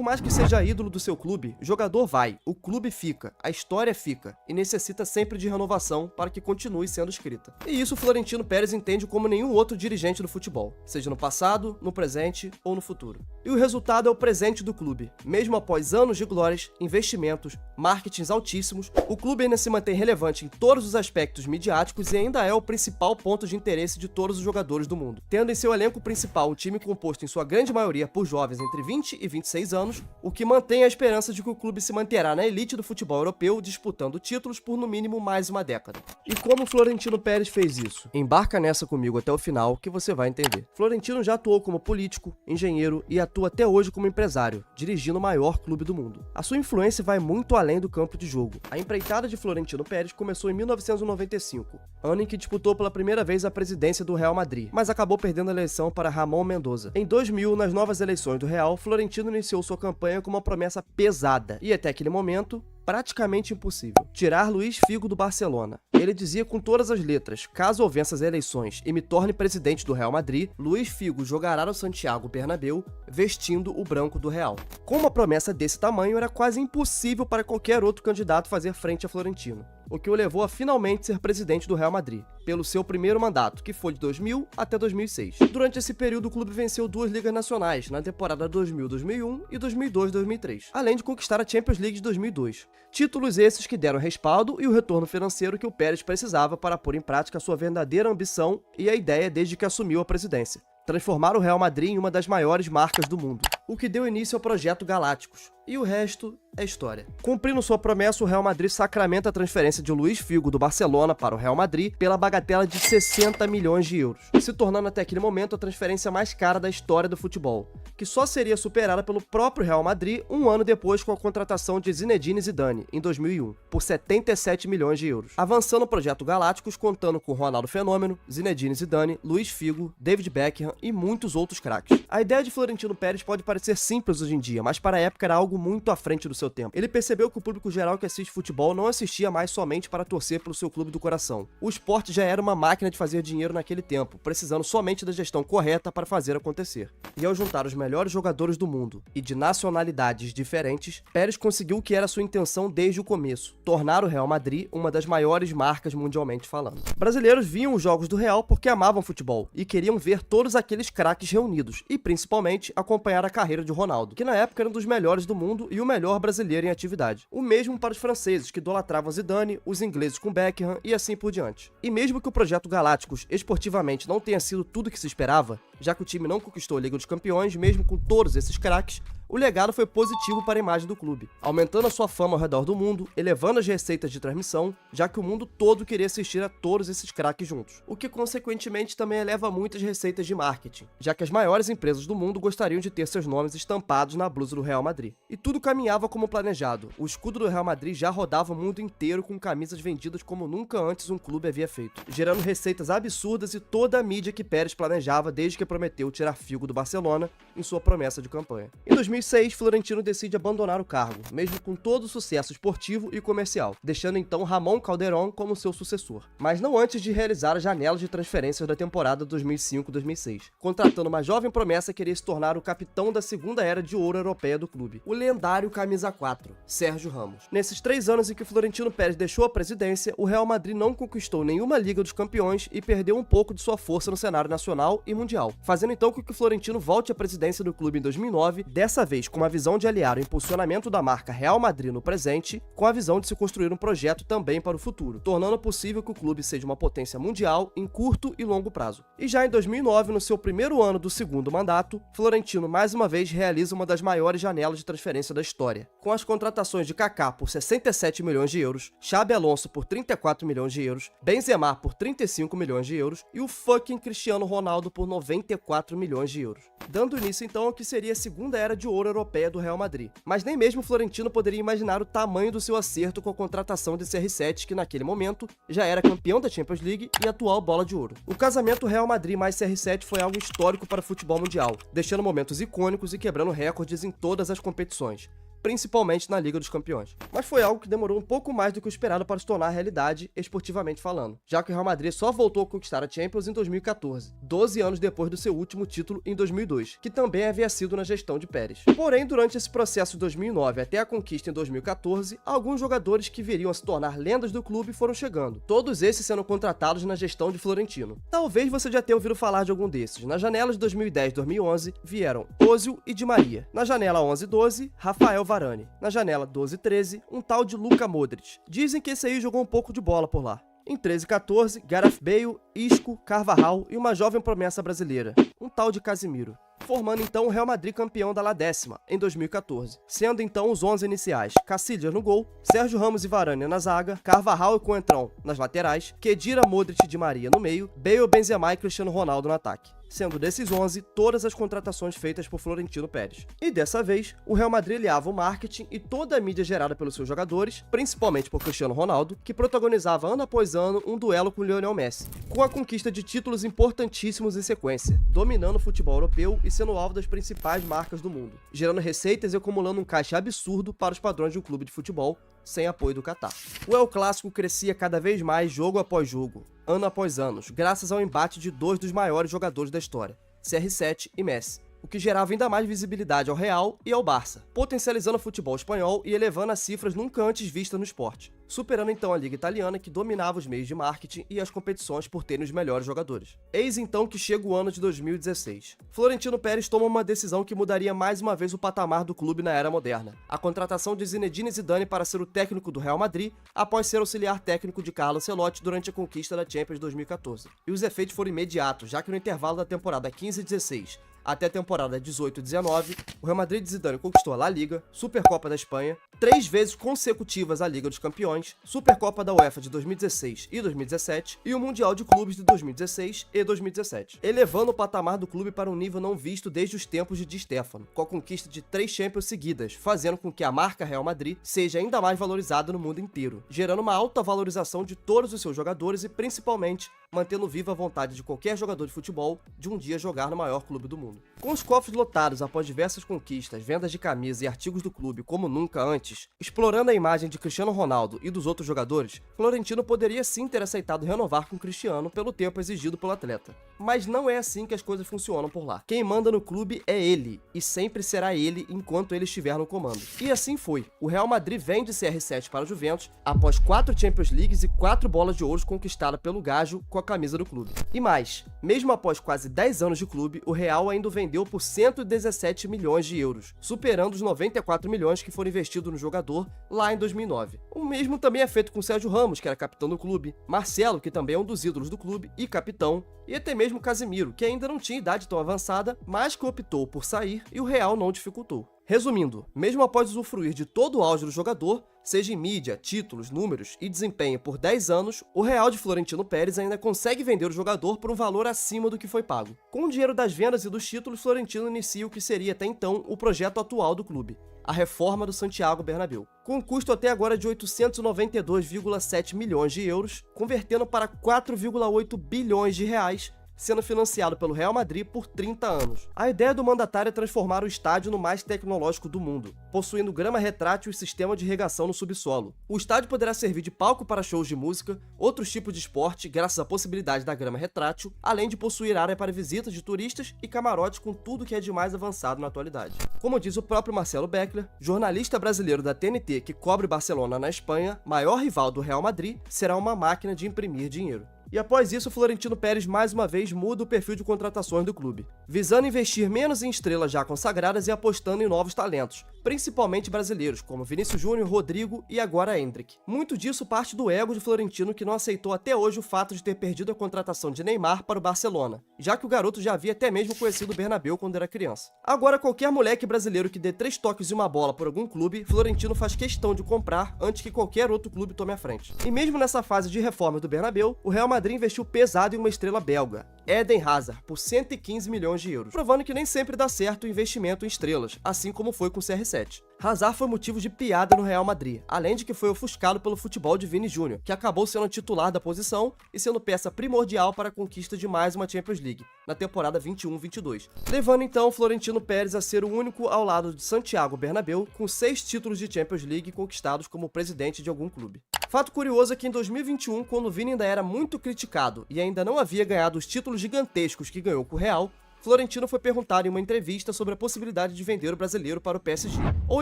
mais que seja ídolo do seu clube, o jogador vai, o clube fica, a história fica e necessita sempre de renovação para que continue sendo escrita. E isso o Florentino Pérez entende como nenhum outro dirigente do futebol, seja no passado, no presente ou no futuro. E o resultado é o presente do clube. Mesmo após anos de glórias, investimentos, marketings altíssimos, o clube ainda se mantém relevante em todos os aspectos midiáticos e ainda é o principal ponto de interesse de todos os jogadores do mundo. Tendo em seu elenco principal um time composto em sua grande maioria por jovens entre 20 e 26 anos, o que mantém a esperança de que o clube se manterá na elite do futebol europeu, disputando títulos por no mínimo mais uma década. E como o Florentino Pérez fez isso? Embarca nessa comigo até o final que você vai entender. Florentino já atuou como político, engenheiro e atua até hoje como empresário, dirigindo o maior clube do mundo. A sua influência vai muito além do campo de jogo. A empreitada de Florentino Pérez começou em 1995, ano em que disputou pela primeira vez a presidência do Real Madrid, mas acabou perdendo a eleição para Ramon Mendoza. Em 2000, nas novas eleições do Real, Florentino iniciou sua campanha com uma promessa pesada e, até aquele momento, praticamente impossível: tirar Luís Figo do Barcelona. Ele dizia com todas as letras: caso eu vença as eleições e me torne presidente do Real Madrid, Luís Figo jogará no Santiago Bernabéu vestindo o branco do Real. Com uma promessa desse tamanho, era quase impossível para qualquer outro candidato fazer frente a Florentino, o que o levou a finalmente ser presidente do Real Madrid, pelo seu primeiro mandato, que foi de 2000 até 2006. Durante esse período, o clube venceu 2 ligas nacionais, na temporada 2000-2001 e 2002-2003, além de conquistar a Champions League de 2002. Títulos esses que deram respaldo e o retorno financeiro que o Pérez precisava para pôr em prática sua verdadeira ambição e a ideia desde que assumiu a presidência: transformar o Real Madrid em uma das maiores marcas do mundo, o que deu início ao projeto Galácticos. E o resto é história. Cumprindo sua promessa, o Real Madrid sacramenta a transferência de Luís Figo do Barcelona para o Real Madrid pela bagatela de 60 milhões de euros, se tornando até aquele momento a transferência mais cara da história do futebol, que só seria superada pelo próprio Real Madrid um ano depois com a contratação de Zinedine Zidane, em 2001, por 77 milhões de euros. Avançando o projeto Galácticos, contando com Ronaldo Fenômeno, Zinedine Zidane, Luís Figo, David Beckham e muitos outros craques. A ideia de Florentino Pérez pode parecer simples hoje em dia, mas para a época era algo muito à frente do seu tempo. Ele percebeu que o público geral que assiste futebol não assistia mais somente para torcer pelo seu clube do coração. O esporte já era uma máquina de fazer dinheiro naquele tempo, precisando somente da gestão correta para fazer acontecer. E ao juntar os melhores jogadores do mundo e de nacionalidades diferentes, Pérez conseguiu o que era sua intenção desde o começo: tornar o Real Madrid uma das maiores marcas mundialmente falando. Brasileiros viam os jogos do Real porque amavam futebol e queriam ver todos aqueles craques reunidos e, principalmente, acompanhar a carreira de Ronaldo, que na época era um dos melhores do mundo e o melhor brasileiro em atividade. O mesmo para os franceses, que idolatravam Zidane, os ingleses com Beckham e assim por diante. E mesmo que o projeto Galácticos esportivamente não tenha sido tudo o que se esperava, já que o time não conquistou a Liga dos Campeões, mesmo com todos esses craques, o legado foi positivo para a imagem do clube, aumentando a sua fama ao redor do mundo, elevando as receitas de transmissão, já que o mundo todo queria assistir a todos esses craques juntos, o que consequentemente também eleva muitas receitas de marketing, já que as maiores empresas do mundo gostariam de ter seus nomes estampados na blusa do Real Madrid. E tudo caminhava como planejado. O escudo do Real Madrid já rodava o mundo inteiro com camisas vendidas como nunca antes um clube havia feito, gerando receitas absurdas e toda a mídia que Pérez planejava desde que prometeu tirar Figo do Barcelona em sua promessa de campanha. Em 2006, Florentino decide abandonar o cargo, mesmo com todo o sucesso esportivo e comercial, deixando então Ramon Calderón como seu sucessor, mas não antes de realizar a janela de transferências da temporada 2005-2006, contratando uma jovem promessa que queria se tornar o capitão da segunda era de ouro europeia do clube, o lendário camisa 4, Sérgio Ramos. Nesses 3 anos em que Florentino Pérez deixou a presidência, o Real Madrid não conquistou nenhuma Liga dos Campeões e perdeu um pouco de sua força no cenário nacional e mundial, fazendo então com que Florentino volte à presidência do clube em 2009, dessa vez com uma visão de aliar o impulsionamento da marca Real Madrid no presente com a visão de se construir um projeto também para o futuro, tornando possível que o clube seja uma potência mundial em curto e longo prazo. E já em 2009, no seu primeiro ano do segundo mandato, Florentino mais uma vez realiza uma das maiores janelas de transferência da história, com as contratações de Kaká por 67 milhões de euros, Xabi Alonso por 34 milhões de euros, Benzema por 35 milhões de euros e o fucking Cristiano Ronaldo por 94 milhões de euros, dando início então ao que seria a segunda era de ouro europeia do Real Madrid. Mas nem mesmo Florentino poderia imaginar o tamanho do seu acerto com a contratação de CR7, que naquele momento já era campeão da Champions League e atual bola de ouro. O casamento Real Madrid mais CR7 foi algo histórico para o futebol mundial, deixando momentos icônicos e quebrando recordes em todas as competições. principalmente na Liga dos Campeões. Mas foi algo que demorou um pouco mais do que o esperado para se tornar realidade, esportivamente falando, já que o Real Madrid só voltou a conquistar a Champions em 2014, 12 anos depois do seu último título em 2002, que também havia sido na gestão de Pérez. Porém, durante esse processo de 2009 até a conquista em 2014, alguns jogadores que viriam a se tornar lendas do clube foram chegando, todos esses sendo contratados na gestão de Florentino. Talvez você já tenha ouvido falar de algum desses. Na janela de 2010 e 2011 vieram Ozil e Di Maria. Na janela 11-12, Rafael Varane. Na janela 12-13, um tal de Luka Modric. Dizem que esse aí jogou um pouco de bola por lá. Em 13-14, Gareth Bale, Isco, Carvajal e uma jovem promessa brasileira, um tal de Casemiro. Formando então o Real Madrid campeão da La Décima, em 2014. Sendo então os 11 iniciais: Casillas no gol, Sérgio Ramos e Varane na zaga, Carvajal e Coentrão nas laterais, Khedira, Modric e Di Maria no meio, Bale, Benzema e Cristiano Ronaldo no ataque. Sendo desses 11, todas as contratações feitas por Florentino Pérez. E dessa vez, o Real Madrid aliava o marketing e toda a mídia gerada pelos seus jogadores, principalmente por Cristiano Ronaldo, que protagonizava ano após ano um duelo com Lionel Messi, com a conquista de títulos importantíssimos em sequência, dominando o futebol europeu e sendo alvo das principais marcas do mundo, gerando receitas e acumulando um caixa absurdo para os padrões de um clube de futebol, sem apoio do Catar. O El Clássico crescia cada vez mais jogo após jogo, ano após ano, graças ao embate de dois dos maiores jogadores da história, CR7 e Messi, o que gerava ainda mais visibilidade ao Real e ao Barça, potencializando o futebol espanhol e elevando as cifras nunca antes vistas no esporte, superando então a Liga Italiana, que dominava os meios de marketing e as competições por terem os melhores jogadores. Eis então que chega o ano de 2016. Florentino Pérez toma uma decisão que mudaria mais uma vez o patamar do clube na era moderna: a contratação de Zinedine Zidane para ser o técnico do Real Madrid, após ser auxiliar técnico de Carlo Ancelotti durante a conquista da Champions 2014. E os efeitos foram imediatos, já que no intervalo da temporada 15-16 até a temporada 18-19, o Real Madrid de Zidane conquistou a La Liga, Supercopa da Espanha, 3 vezes consecutivas a Liga dos Campeões, Supercopa da UEFA de 2016 e 2017 e o Mundial de Clubes de 2016 e 2017, elevando o patamar do clube para um nível não visto desde os tempos de Di Stéfano, com a conquista de 3 Champions seguidas, fazendo com que a marca Real Madrid seja ainda mais valorizada no mundo inteiro, gerando uma alta valorização de todos os seus jogadores e, principalmente, mantendo viva a vontade de qualquer jogador de futebol de um dia jogar no maior clube do mundo. Com os cofres lotados após diversas conquistas, vendas de camisas e artigos do clube como nunca antes, explorando a imagem de Cristiano Ronaldo e dos outros jogadores, Florentino poderia sim ter aceitado renovar com Cristiano pelo tempo exigido pelo atleta. Mas não é assim que as coisas funcionam por lá. Quem manda no clube é ele, e sempre será ele enquanto ele estiver no comando. E assim foi. O Real Madrid vende CR7 para a Juventus após 4 Champions Leagues e 4 bolas de ouro conquistadas pelo Gajo com a camisa do clube. E mais, mesmo após quase 10 anos de clube, o Real ainda o vendeu por 117 milhões de euros, superando os 94 milhões que foram investidos no jogador lá em 2009. O mesmo também é feito com Sérgio Ramos, que era capitão do clube, Marcelo, que também é um dos ídolos do clube e capitão, e até mesmo Casemiro, que ainda não tinha idade tão avançada, mas que optou por sair e o Real não dificultou. Resumindo, mesmo após usufruir de todo o auge do jogador, seja em mídia, títulos, números e desempenho por 10 anos, o Real de Florentino Pérez ainda consegue vender o jogador por um valor acima do que foi pago. Com o dinheiro das vendas e dos títulos, Florentino inicia o que seria até então o projeto atual do clube, a reforma do Santiago Bernabéu, com um custo até agora de 892,7 milhões de euros, convertendo para 4,8 bilhões de reais, sendo financiado pelo Real Madrid por 30 anos. A ideia do mandatário é transformar o estádio no mais tecnológico do mundo, possuindo grama retrátil e sistema de irrigação no subsolo. O estádio poderá servir de palco para shows de música, outros tipos de esporte, graças à possibilidade da grama retrátil, além de possuir área para visitas de turistas e camarotes com tudo que é de mais avançado na atualidade. Como diz o próprio Marcelo Beckler, jornalista brasileiro da TNT que cobre Barcelona na Espanha, maior rival do Real Madrid, será uma máquina de imprimir dinheiro. E após isso, Florentino Pérez mais uma vez muda o perfil de contratações do clube, visando investir menos em estrelas já consagradas e apostando em novos talentos, principalmente brasileiros, como Vinícius Júnior, Rodrigo e agora Endrick. Muito disso parte do ego de Florentino, que não aceitou até hoje o fato de ter perdido a contratação de Neymar para o Barcelona, já que o garoto já havia até mesmo conhecido o Bernabéu quando era criança. Agora, qualquer moleque brasileiro que dê 3 toques e uma bola por algum clube, Florentino faz questão de comprar antes que qualquer outro clube tome a frente. E mesmo nessa fase de reforma do Bernabéu, o Real Madrid Madrid investiu pesado em uma estrela belga, Eden Hazard, por 115 milhões de euros, provando que nem sempre dá certo o investimento em estrelas, assim como foi com o CR7. Hazard foi motivo de piada no Real Madrid, além de que foi ofuscado pelo futebol de Vini Júnior, que acabou sendo titular da posição e sendo peça primordial para a conquista de mais uma Champions League, na temporada 21-22, levando então Florentino Pérez a ser o único ao lado de Santiago Bernabéu com 6 títulos de Champions League conquistados como presidente de algum clube. Fato curioso é que em 2021, quando o Vini ainda era muito criticado e ainda não havia ganhado os títulos gigantescos que ganhou com o Real, Florentino foi perguntado em uma entrevista sobre a possibilidade de vender o brasileiro para o PSG, ou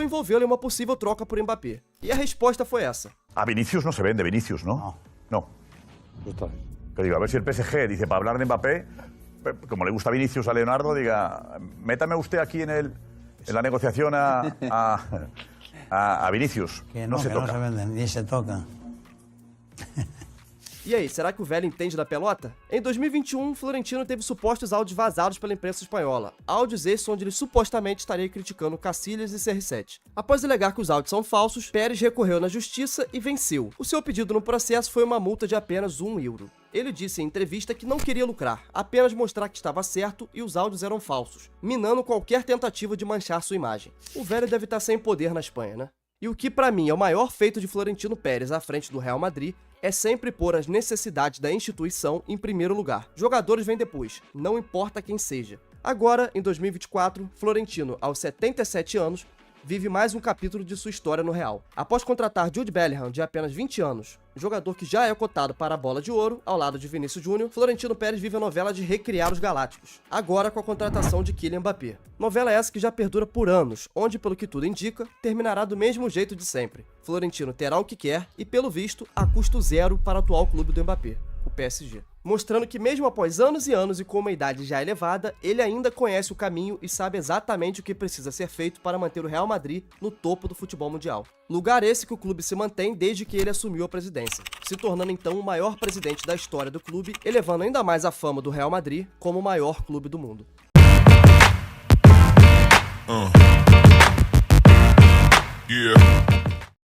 envolvê-lo em uma possível troca por Mbappé. E a resposta foi essa. A Vinicius no se vende, Vinicius, ¿no? No. Justamente. Pero digo, a ver si el PSG dice, para hablar de Mbappé, como le gusta Vinicius a Leonardo, diga, métame usted aquí en la negociación a Vinicius. Que no se toca. No se vende, ni se toca. E aí, será que o velho entende da pelota? Em 2021, Florentino teve supostos áudios vazados pela imprensa espanhola, áudios esses onde ele supostamente estaria criticando Casillas e CR7. Após alegar que os áudios são falsos, Pérez recorreu na justiça e venceu. O seu pedido no processo foi uma multa de apenas €1. Ele disse em entrevista que não queria lucrar, apenas mostrar que estava certo e os áudios eram falsos, minando qualquer tentativa de manchar sua imagem. O velho deve estar sem poder na Espanha, né? E o que pra mim é o maior feito de Florentino Pérez à frente do Real Madrid é sempre pôr as necessidades da instituição em primeiro lugar. Jogadores vêm depois, não importa quem seja. Agora, em 2024, Florentino, aos 77 anos, vive mais um capítulo de sua história no Real. Após contratar Jude Bellingham, de apenas 20 anos, jogador que já é cotado para a Bola de Ouro, ao lado de Vinícius Júnior, Florentino Pérez vive a novela de recriar os Galácticos, agora com a contratação de Kylian Mbappé. Novela essa que já perdura por anos, onde, pelo que tudo indica, terminará do mesmo jeito de sempre. Florentino terá o que quer e, pelo visto, a custo zero para o atual clube do Mbappé, o PSG. Mostrando que mesmo após anos e anos e com uma idade já elevada, ele ainda conhece o caminho e sabe exatamente o que precisa ser feito para manter o Real Madrid no topo do futebol mundial. Lugar esse que o clube se mantém desde que ele assumiu a presidência, se tornando então o maior presidente da história do clube, elevando ainda mais a fama do Real Madrid como o maior clube do mundo. Yeah.